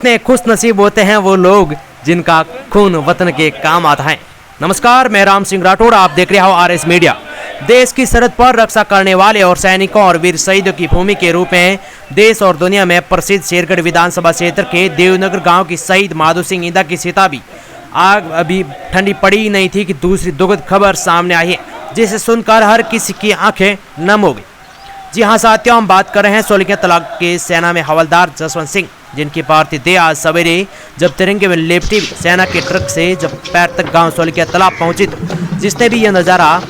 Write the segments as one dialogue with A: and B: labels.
A: इतने खुश नसीब होते हैं वो लोग जिनका खून वतन के काम आता है। नमस्कार, मैं राम सिंह राठौड़, आप देख रहे हो RS मीडिया। देश की सरहद पर रक्षा करने वाले और सैनिकों और वीर शहीदों की भूमि के रूप में देश और दुनिया में प्रसिद्ध शेरगढ़ विधानसभा क्षेत्र के देवनगर गांव की शहीद माधो सिंह इंदा की सीता भी आग अभी ठंडी पड़ी नहीं थी कि दूसरी दुखद खबर सामने आई है, जिसे सुनकर हर किसी की आंखें नम हो गई। जी हाँ साथियों, हम बात कर रहे हैं सोलिका तलाक के सेना में हवलदार जसवंत सिंह, जिनकी पार्थिव देह आज सवेरे जब तिरंगे में लेपटी सेना के ट्रक से जब पैर तक गांव सोलिका तालाब पहुंची तो जिसने भी यह नज़ारा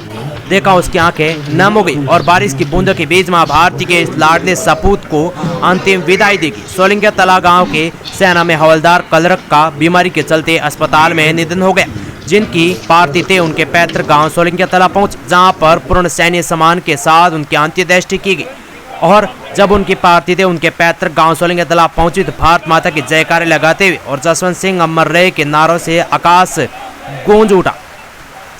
A: देखा उसकी आंखें नम हो गई और बारिश की बूंदों के बीच मां भारती के इस लाडले सपूत को अंतिम विदाई देगी। सोलिका तालाब गांव के सेना में हवलदार कलरक का बीमारी के चलते अस्पताल में निधन हो गया, जिनकी पार्थिव देह उनके पैतृक गांव सोलिका तालाब पहुंच, जहां पर पूर्ण सैन्य सम्मान के साथ उनकी अंत्येष्टि की गई। और जब उनकी पार्थिव देह उनके पैतृक गांव सोलिका तालाब पहुंची तो भारत माता की जयकारे लगाते हुए और जसवंत सिंह अमर रहे के नारों से आकाश गूंज उठा।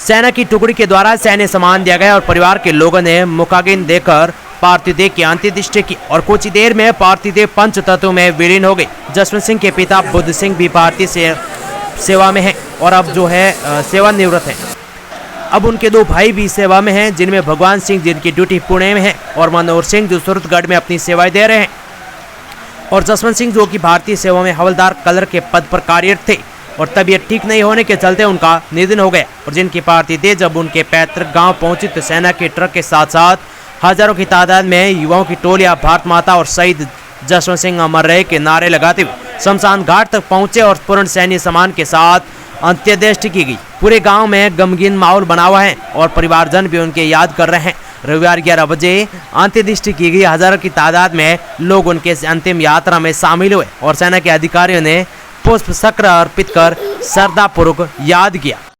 A: सेना की टुकड़ी के द्वारा सैन्य सम्मान दिया गया और परिवार के लोगों ने मुखाग्नि देकर पार्थिव देह की अंत्येष्टि की और कुछ ही देर में पार्थिव देह पंच तत्व में विलीन हो गई। जसवंत सिंह के पिता बुद्ध सिंह भी भारतीय सेवा में हैं और अब जो है सेवानिवृत्त हैं। अब उनके दो भाई भी सेवा में हैं, जिनमें भगवान सिंह जिनकी ड्यूटी पुणे में है और मनोहर सिंह जो सूरतगढ़ में अपनी सेवाएं दे रहे हैं, और जसवंत सिंह जो कि भारतीय सेवा में हवलदार कलर के पद पर कार्यरत थे और तबीयत ठीक नहीं होने के चलते उनका निधन हो गया। और जिनकी पार्थिव देह जब उनके पैतृक गांव पहुंची तो सेना के ट्रक के साथ साथ हजारों की तादाद में युवाओं की टोलियां भारत माता और शहीद जसवंत सिंह अमर रहे के नारे लगाते हुए शमशान घाट तक पहुंचे और पूर्ण सैन्य सम्मान के साथ अंत्येष्टि की गई। पूरे गांव में गमगीन माहौल बना हुआ है और परिवारजन भी उनके याद कर रहे हैं। रविवार 11 बजे अंत्येष्टि की गई। हजारों की तादाद में लोग उनके अंतिम यात्रा में शामिल हुए और सेना के अधिकारियों ने पुष्प चक्र अर्पित कर श्रद्धापूर्वक याद किया।